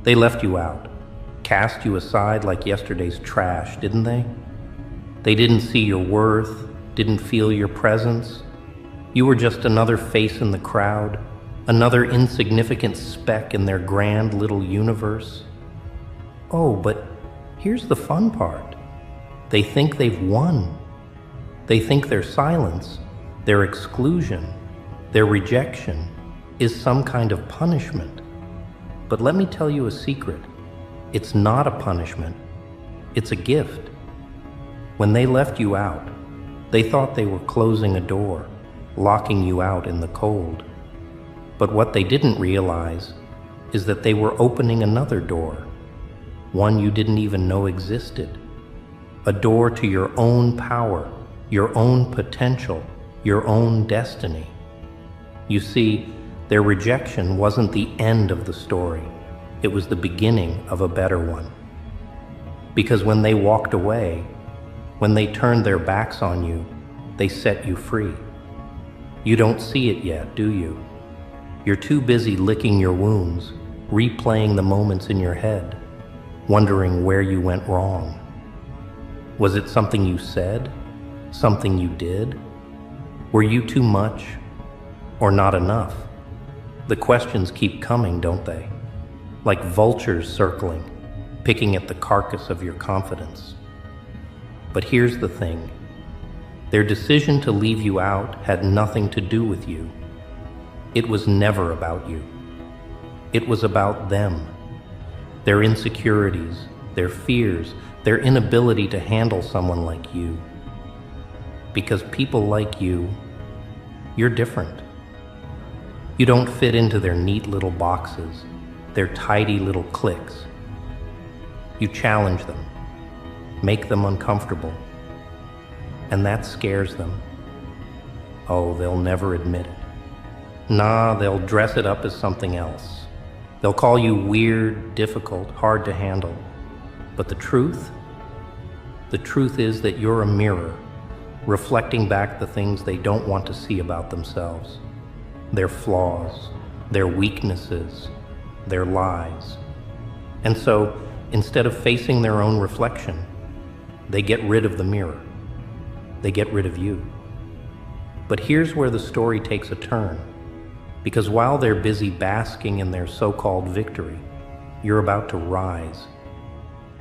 They left you out, cast you aside like yesterday's trash, didn't they? They didn't see your worth, didn't feel your presence. You were just another face in the crowd, another insignificant speck in their grand little universe. Oh, but here's the fun part. They think they've won. They think their silence, their exclusion, their rejection is some kind of punishment. But let me tell you a secret. It's not a punishment. It's a gift. When they left you out, they thought they were closing a door, locking you out in the cold. But what they didn't realize is that they were opening another door, one you didn't even know existed. A door to your own power, your own potential, your own destiny. You see, their rejection wasn't the end of the story. It was the beginning of a better one. Because when they walked away, when they turned their backs on you, they set you free. You don't see it yet, do you? You're too busy licking your wounds, replaying the moments in your head, wondering where you went wrong. Was it something you said? Something you did? Were you too much or not enough? The questions keep coming, don't they? Like vultures circling, picking at the carcass of your confidence. But here's the thing. Their decision to leave you out had nothing to do with you. It was never about you. It was about them. Their insecurities, their fears, their inability to handle someone like you. Because people like you, you're different. You don't fit into their neat little boxes, their tidy little cliques. You challenge them, make them uncomfortable, and that scares them. Oh, they'll never admit it. Nah, they'll dress it up as something else. They'll call you weird, difficult, hard to handle. But the truth is that you're a mirror, reflecting back the things they don't want to see about themselves. Their flaws, their weaknesses, their lies. And so, instead of facing their own reflection, they get rid of the mirror. They get rid of you. But here's where the story takes a turn. Because while they're busy basking in their so-called victory, you're about to rise.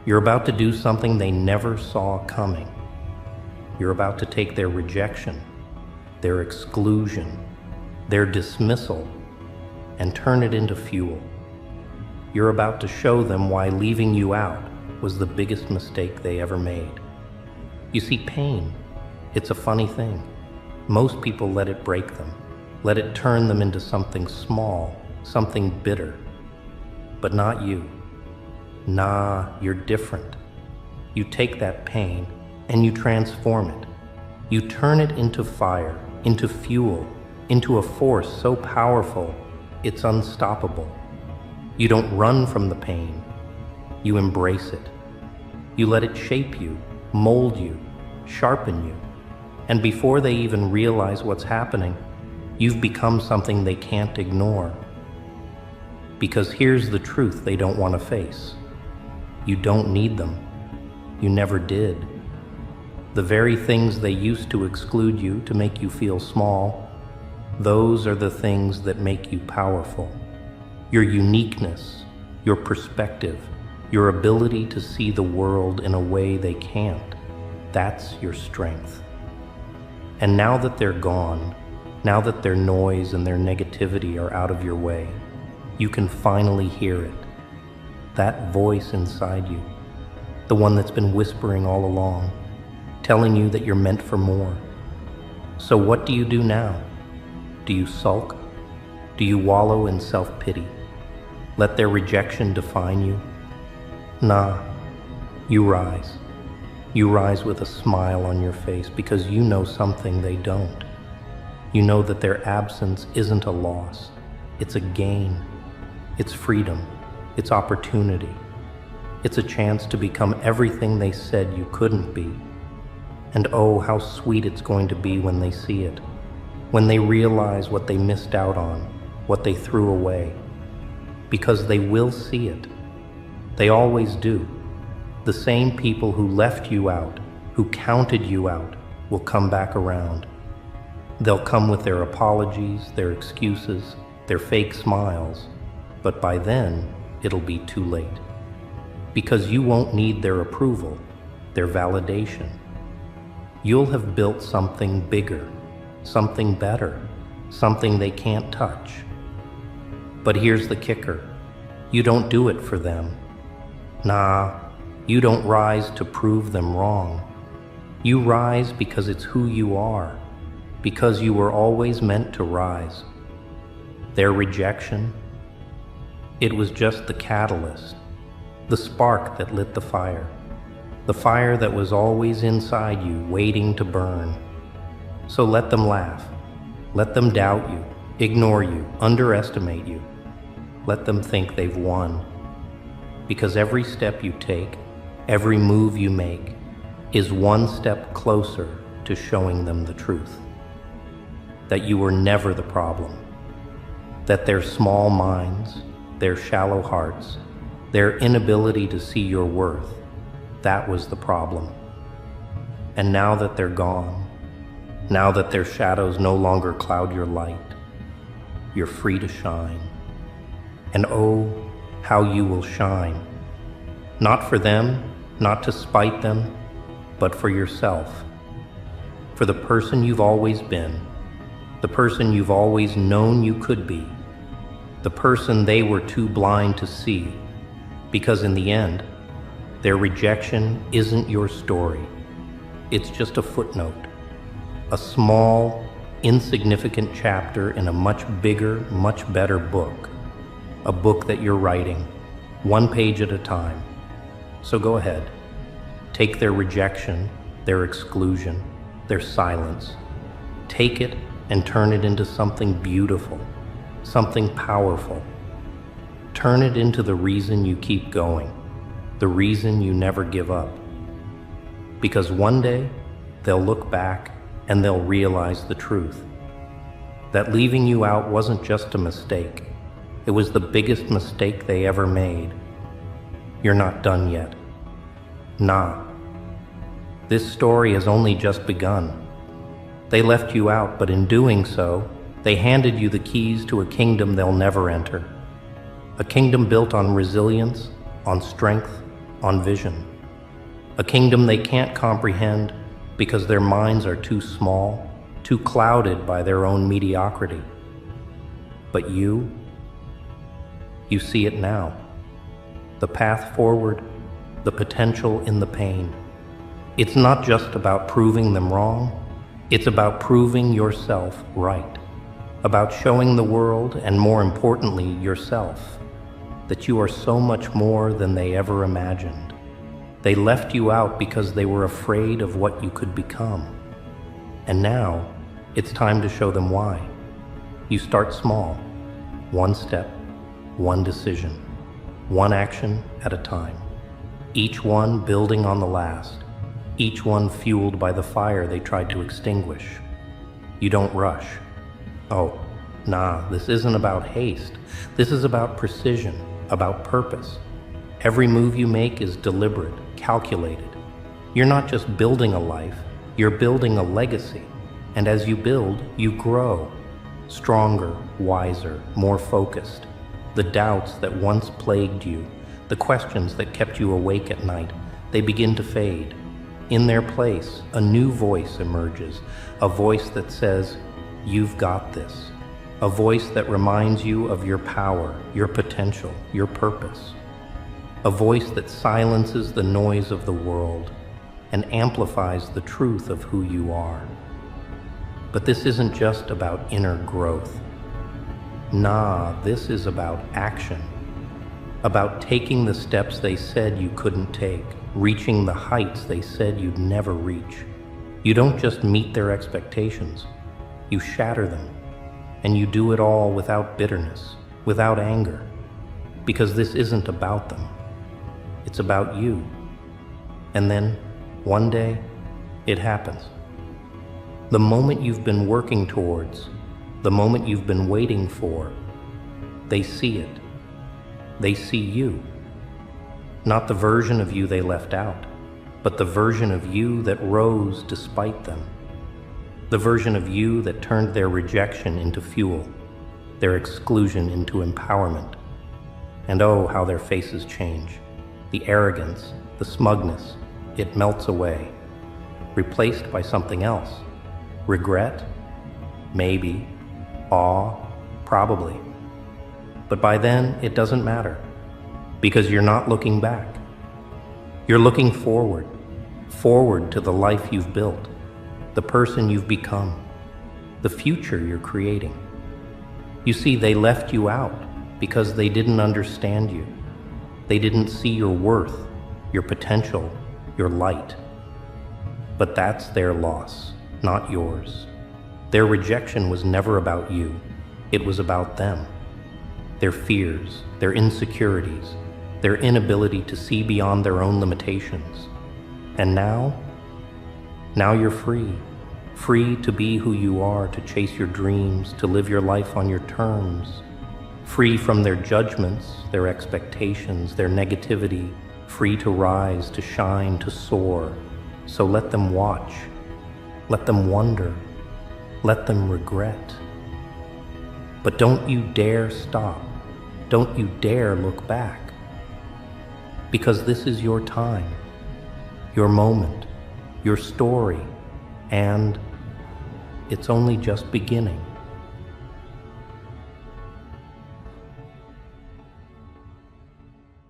You're about to do something they never saw coming. You're about to take their rejection, their exclusion, their dismissal, and turn it into fuel. You're about to show them why leaving you out was the biggest mistake they ever made. You see, pain, it's a funny thing. Most people let it break them, let it turn them into something small, something bitter. But not you. Nah, you're different. You take that pain and you transform it. You turn it into fire, into fuel, into a force so powerful, it's unstoppable. You don't run from the pain. You embrace it. You let it shape you, mold you, sharpen you. And before they even realize what's happening, you've become something they can't ignore. Because here's the truth they don't want to face. You don't need them. You never did. The very things they used to exclude you to make you feel small, those are the things that make you powerful. Your uniqueness, your perspective, your ability to see the world in a way they can't, that's your strength. And now that they're gone, now that their noise and their negativity are out of your way, you can finally hear it. That voice inside you, the one that's been whispering all along, telling you that you're meant for more. So what do you do now? Do you sulk? Do you wallow in self-pity? Let their rejection define you? Nah, you rise. You rise with a smile on your face because you know something they don't. You know that their absence isn't a loss. It's a gain. It's freedom. It's opportunity. It's a chance to become everything they said you couldn't be. And oh, how sweet it's going to be when they see it. When they realize what they missed out on, what they threw away. Because they will see it. They always do. The same people who left you out, who counted you out, will come back around. They'll come with their apologies, their excuses, their fake smiles, but by then, it'll be too late. Because you won't need their approval, their validation. You'll have built something bigger, something better, something they can't touch. But here's the kicker. You don't do it for them. Nah, you don't rise to prove them wrong. You rise because it's who you are, because you were always meant to rise. Their rejection, it was just the catalyst, the spark that lit the fire that was always inside you, waiting to burn. So let them laugh, let them doubt you, ignore you, underestimate you. Let them think they've won. Because every step you take, every move you make, is one step closer to showing them the truth. That you were never the problem. That their small minds, their shallow hearts, their inability to see your worth, that was the problem. And now that they're gone, now that their shadows no longer cloud your light, you're free to shine. And oh, how you will shine. Not for them, not to spite them, but for yourself. For the person you've always been, the person you've always known you could be, the person they were too blind to see, because in the end, their rejection isn't your story. It's just a footnote, a small, insignificant chapter in a much bigger, much better book, a book that you're writing, one page at a time. So go ahead, take their rejection, their exclusion, their silence, take it and turn it into something beautiful, something powerful. Turn it into the reason you keep going, the reason you never give up. Because one day, they'll look back and they'll realize the truth. That leaving you out wasn't just a mistake. It was the biggest mistake they ever made. You're not done yet. Nah. This story has only just begun. They left you out, but in doing so, they handed you the keys to a kingdom they'll never enter. A kingdom built on resilience, on strength, on vision. A kingdom they can't comprehend because their minds are too small, too clouded by their own mediocrity. But you see it now. The path forward, the potential in the pain. It's not just about proving them wrong, it's about proving yourself right. About showing the world, and more importantly, yourself, that you are so much more than they ever imagined. They left you out because they were afraid of what you could become. And now, it's time to show them why. You start small, one step, one decision, one action at a time. Each one building on the last, each one fueled by the fire they tried to extinguish. You don't rush. Oh, nah, this isn't about haste. This is about precision, about purpose. Every move you make is deliberate, calculated. You're not just building a life, you're building a legacy. And as you build, you grow. Stronger, wiser, more focused. The doubts that once plagued you, the questions that kept you awake at night, they begin to fade. In their place, a new voice emerges, a voice that says, "You've got this." A voice that reminds you of your power, your potential, your purpose. A voice that silences the noise of the world and amplifies the truth of who you are. But this isn't just about inner growth. Nah, this is about action. About taking the steps they said you couldn't take, reaching the heights they said you'd never reach. You don't just meet their expectations, you shatter them. And you do it all without bitterness, without anger, because this isn't about them. It's about you. And then, one day, it happens. The moment you've been working towards, the moment you've been waiting for, they see it. They see you. Not the version of you they left out, but the version of you that rose despite them. The version of you that turned their rejection into fuel, their exclusion into empowerment. And oh, how their faces change. The arrogance, the smugness, it melts away, replaced by something else. Regret? Maybe. Awe? Probably. But by then, it doesn't matter, because you're not looking back. You're looking forward, forward to the life you've built, the person you've become, the future you're creating. You see, they left you out because they didn't understand you. They didn't see your worth, your potential, your light. But that's their loss, not yours. Their rejection was never about you. It was about them. Their fears, their insecurities, their inability to see beyond their own limitations. And now you're free. Free to be who you are, to chase your dreams, to live your life on your terms. Free from their judgments, their expectations, their negativity. Free to rise, to shine, to soar. So let them watch. Let them wonder. Let them regret. But don't you dare stop. Don't you dare look back. Because this is your time, your moment, your story, and it's only just beginning.